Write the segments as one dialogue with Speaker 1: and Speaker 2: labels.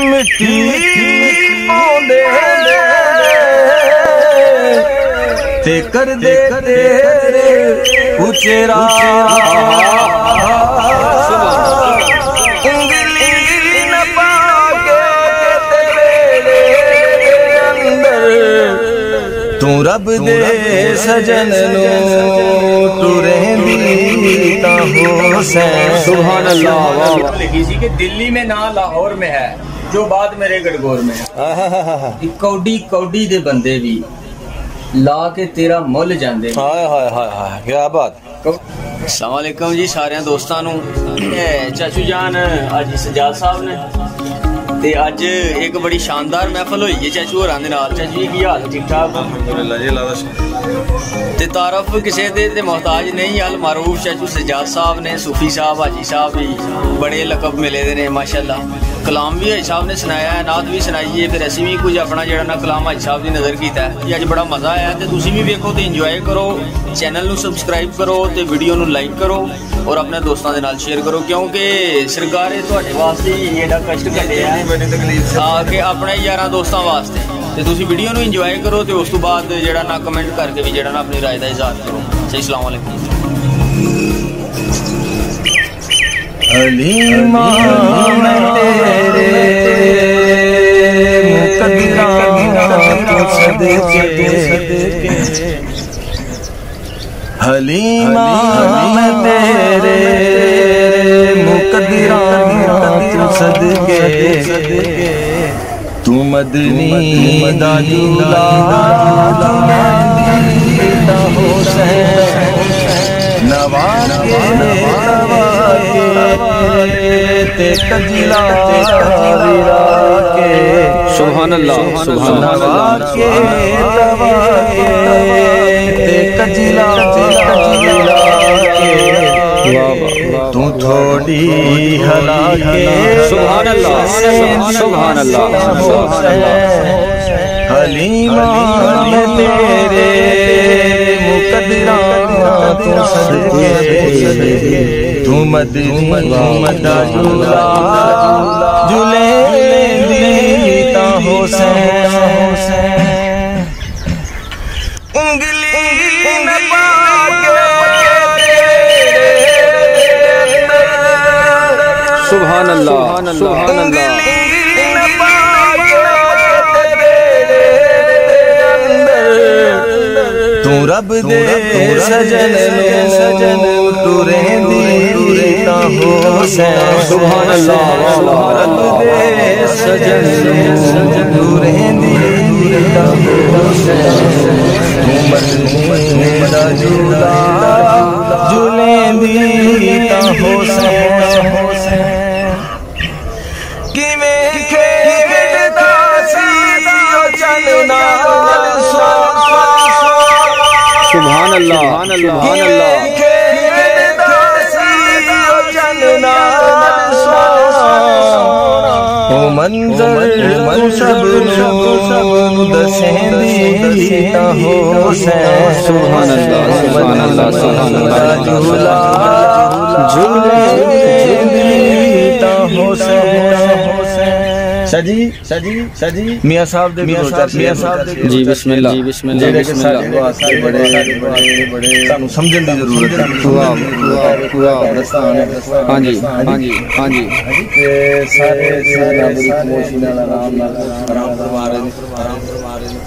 Speaker 1: मिट्टी पाउंदे ते कर दे तेरे उचेरा उंगली न पाके तेरे अंदर तू रब दे सजन नो टुरेंदी ता हुसैन। सुभान अल्लाह।
Speaker 2: लिखी सी कि दिल्ली में ना लाहौर में है जो बात मेरे गड़गोर में है। कौडी कौडी दे बंदे भी ला के तेरा मुल जांदे।
Speaker 1: हाय हाय हाय हाय क्या बात।
Speaker 2: अस्सलाम वालेकुम जी सारे दोस्तां नू। चाचू जान अज सजाद साहब ने ते अज एक बड़ी शानदार महफल हुई है चाचू होरां दे नाल। चाचू की हाल ठीक ठाक?
Speaker 1: अल्हम्दुलिल्लाह जी अल्लाह दा
Speaker 2: ते तारफ किसी दे ते मोहताज नहीं। अल मारूफ चाचू सजाद साहब ने, सूफी साहब, हाजी साहब भी बड़े लकब मिले दे ने माशाअल्लाह। कलाम भी हाजी साहब ने सुनाया है, नात भी सुनाई है, फिर असीं भी कुछ अपना जेड़ा ना कलाम हाजी साहब की नज़र किया है। अज बड़ा मज़ा आया ते तुसीं भी वेखो ते इंजॉय करो। चैनल नू सबसक्राइब करो ते वीडियो नू लाइक करो और अपने दोस्तों के नाल शेयर करो क्योंकि सरकार ने तुहाडे वास्ते एडा कष्ट कड्ढिआ है कि अपने यारां दोस्तों वास्ते। ते तुसीं वीडियो नू इंजॉय करो ते उस तो बाद जेड़ा ना कमेंट करके भी जेड़ा ना अपनी राय दा इज़हार करो। सही अस्सलाम वालेकुम।
Speaker 1: हलीमा मैं तेरे मुकद्दरा तो सदके हलीमा मैं तेरे मुकद्दरा तो सदके तू मदनी दा दूल्हा नवाज ते कजिला के
Speaker 2: सुभान अल्लाह सुभान अल्लाह
Speaker 1: ते कजिला तू थोड़ी हला के
Speaker 2: सुभान अल्लाह सुभान अल्लाह सुभान अल्लाह।
Speaker 1: हलीमा मैं तेरे मुकद्दरा तो सदके तू मदनी दा दूल्हा जुले ता हुसैन। उंगली न पाके
Speaker 2: सुभान अल्लाह सुभान अल्लाह।
Speaker 1: तू रब दे सजन टुरेंदी ता हुसैन। सुभान अल्लाह रब दे सजन टुरेंदी ता हुसैन। तू मदनी दा दूल्हा जुलेंदी ता हुसैन। किवें खेड़दा सी ओ चलना
Speaker 2: सुभान अल्लाह सुभान अल्लाह।
Speaker 1: ओ मंजर सब दसेंदी ता हुसैन।
Speaker 2: सुभान अल्लाह सुभान अल्लाह सुभान अल्लाह।
Speaker 1: झूले ता हुसैन। सजी सजी सजी मियां साहब दे मियां साहब
Speaker 2: जी बिस्मिल्लाह जी बिस्मिल्लाह बिस्मिल्लाह।
Speaker 1: बड़े बड़े सानू समझण दी जरूरत है।
Speaker 2: वाह वाह। हां जी हां जी हां जी।
Speaker 1: ते सारे बड़ी खामोशी नाल आराम फरमा रहे हैं।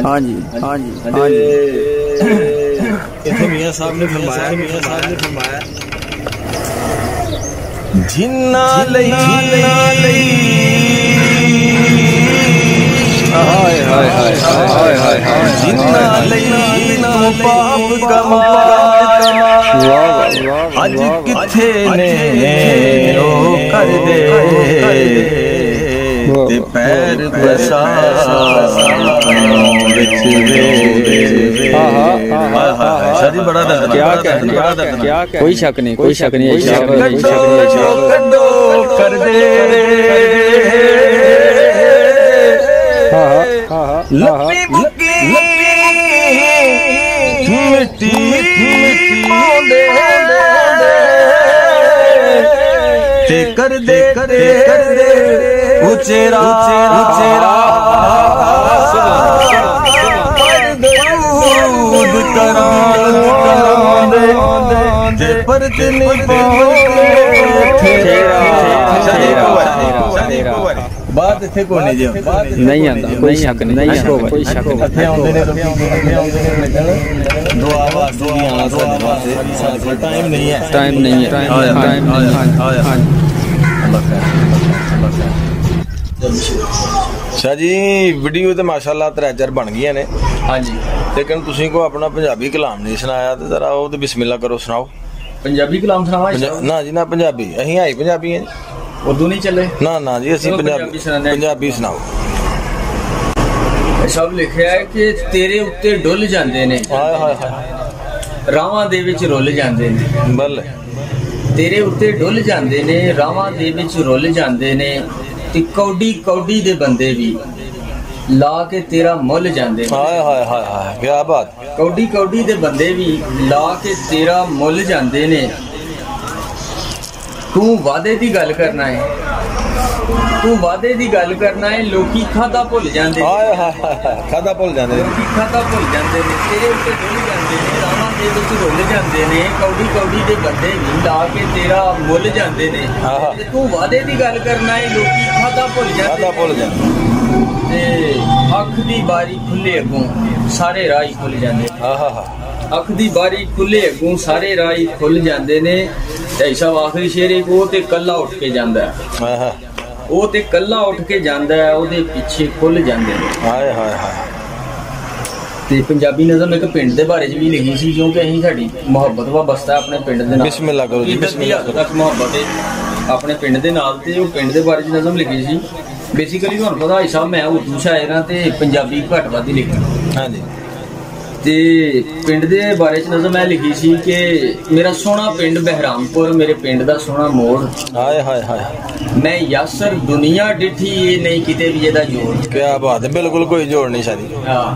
Speaker 2: हां जी हां जी हां जी।
Speaker 1: इथे मियां साहब ने फरमाया जिन्ना लई
Speaker 2: हाय हाय हाय हाय हाय हाय।
Speaker 1: जिन्ना लई ना पाप कमा अज किथे ने ओ कर दे ते पैर बसा विच वे। शादी बड़ा दर्द
Speaker 2: क्या कोई शक नहीं कोई शक नहीं
Speaker 1: कर दे। मिट्टी ते कर दे चेरा बात इत्थे कोई नहीं जी
Speaker 2: नहीं आंदा कोई शक नहीं कोई शक
Speaker 1: इत्थे आउंदे ने दुआ वास्ते भी आना साडे वास्ते टाइम नहीं है
Speaker 2: टाइम
Speaker 1: शाह जी वीडियो तो माशाअल्लाह 3-4 बन गई ने।
Speaker 2: हाँ जी
Speaker 1: लेकिन तुसी को अपना पंजाबी कलाम नहीं सुनाया तो जरा वो बिस्मिल्लाह करो सुनाओ।
Speaker 2: पंजाबी कलाम सुनावा
Speaker 1: ना जी ना पंजाबी अहीं आई पंजाबी हैं
Speaker 2: उर्दू नहीं चले
Speaker 1: ना ना जी असि पंजाबी सुनाओ।
Speaker 2: सब लिखा है कि तेरे उत्ते डुल जांदे ने
Speaker 1: हाय हाय हाय
Speaker 2: रावां दे विच रुल जांदे ने
Speaker 1: बल
Speaker 2: तेरे उत्ते डुल जांदे ने रावां दे विच रुल जांदे ने ते कौडी कौडी दे बंदे भी ला के तेरा मुल जांदे ने।
Speaker 1: हाय हाय हाय हाय क्या बात।
Speaker 2: कौडी कौडी दे बंदे भी ला के तेरा मुल जांदे ने। तू वादे दी गल करना है तू वादे दी गल करना है लोकी खादा भुल जांदे
Speaker 1: हाय हाय हाय खादा भुल जांदे
Speaker 2: लोकी खादा भुल जांदे ने तेरे उत्ते डुल जांदे ने रावां दे विच रुल जांदे ने कौडी कौडी दे बंदे भी ला के तेरा मुल जांदे ने। ते तू वादे दी गल करना है लोकी खादा भुल जांदे ते अख दी बारी खुले अगों सारे राह खुल जांदे। अख दी बारी खुले अगों सारे राह खुल जांदे ने। भाई साहब आखिरी शेर एक वो ते कल्ला उठ के जांदा है वो ते कल्ला उठ के जांदा है ओदे पीछे खुल जांदे ने।
Speaker 1: हाय हाय हाय
Speaker 2: ते पंजाबी नज़म एक पिंड दे बारे च भी लिखी सी क्योंकि अहीं साडी मुहब्बत वाबस्ता अपने पिंड दे नाल।
Speaker 1: बिस्मिल्लाह करो जी बिस्मिल्लाह
Speaker 2: तक मुहब्बत है अपने पिंड दे नाल ते ओ पिंड दे बारे च नज़म लिखी सी। बेसिकली तुहानू पता भाई साहब मैं उर्दू शायर हां ते पंजाबी घट वध ही लिखदा।
Speaker 1: हां जी
Speaker 2: ते पिंड दे बारे च नज़म मैं लिखी सी कि मेरा सोहना पिंड बहरामपुर मेरे पिंड दा सोहना मोड़।
Speaker 1: हाय हाय हाय
Speaker 2: मैं यासर दुनिया डिठी ये नहीं किते भी एदा जोड़।
Speaker 1: क्या बात है बिल्कुल कोई जोड़ नहीं शादी।
Speaker 2: हां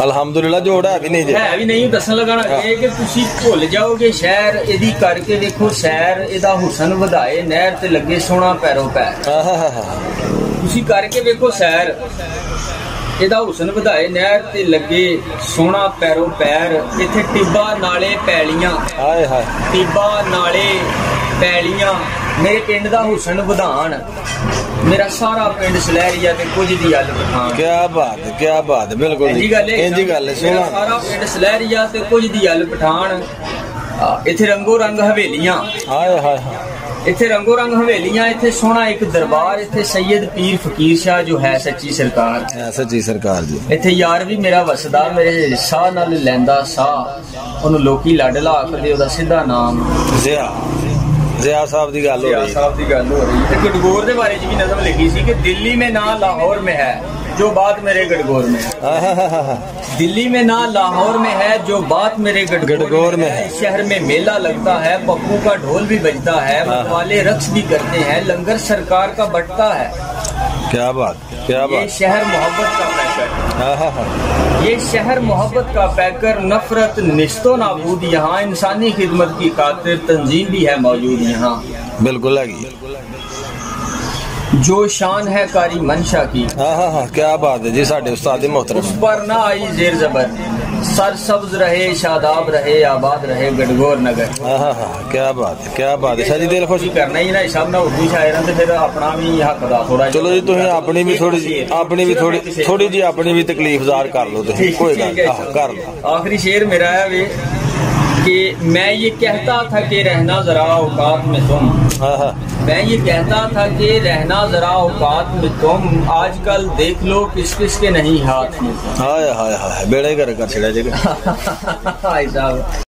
Speaker 1: अल्हम्दुलिल्लाह जोड़ है भी नहीं जी
Speaker 2: है भी नहीं दसन लगाना ये कि तुसी भुल जाओगे शहर एदी करके देखो सैर एदा हुसन वधाए नहर ते लगे सोहना पैरों पैर। तुसी करके देखो सैर एदा हुसन वधाए नहर ते लगे सोहना पैरों पैर। इत्थे टिब्बा नाले पैलियां
Speaker 1: हाय हाय
Speaker 2: टिब्बा नाले पैलियां मेरे पिंड दा हुसन वधान मेरा सारा पिंड सलैरिया ते कुछ दी गल पठान।
Speaker 1: क्या बात है बिल्कुल इंजी गल है
Speaker 2: मेरा सारा पिंड सलैरिया ते कुछ दी गल पठान। इत्थे रंगो रंग हवेलियां
Speaker 1: हाय हाय हाय
Speaker 2: इत्थे रंगो रंग हवेलियां इत्थे सोहना एक दरबार इत्थे सैयद पीर फकीर शाह जो है सच्ची सरकार
Speaker 1: जी
Speaker 2: इत्थे यार भी मेरा वसदा मेरे साह नाल लैंदा साह ओनू लोकी लाडला आखदे ओदा सीधा नाम
Speaker 1: ज़िया साहब दी गल हो रही
Speaker 2: है। गडगोर दे बारे च भी नज़म लिखी सी कि दिल्ली में ना लाहौर में है जो बात मेरे गडगोर में है। दिल्ली में ना लाहौर में है जो बात मेरे गडगोर में है। शहर में मेला लगता है पप्पू का ढोल भी बजता है वाले रक्स भी करते हैं लंगर सरकार का बटता है।
Speaker 1: क्या बात
Speaker 2: ये शहर मोहब्बत का पैकर ये शहर मोहब्बत का पैकर नफरत निस्तो नाबूद यहाँ इंसानी खिदमत की खातिर तंजीम भी है मौजूद यहाँ।
Speaker 1: बिल्कुल लगी
Speaker 2: जो शान है कारी मंशा की।
Speaker 1: क्या बात है जी साडे उस्ताद मोहतरम
Speaker 2: उस पर ना आई जेर जबर सर सब्ज रहे शादाब रहे आबाद रहे गडगोर नगर।
Speaker 1: क्या बात है शादी दिल खुश
Speaker 2: करना ही ना सब ना उर्दू शायर ते फिर अपना भी हक दा थोड़ा।
Speaker 1: चलो जी तुसीं अपनी भी थोड़ी जी अपनी भी तकलीफ ज़ाहिर कर लो तुसीं कोई गल कर लो।
Speaker 2: आखिरी शेर मेरा है वे कि मैं ये कहता था कि रहना जरा औकात में तुम। मैं ये कहता था कि रहना जरा औकात में तुम आजकल देख लो किस किस के नहीं हाथ में।
Speaker 1: हाय हाय हाय बेड़े कर छड़ा जगह।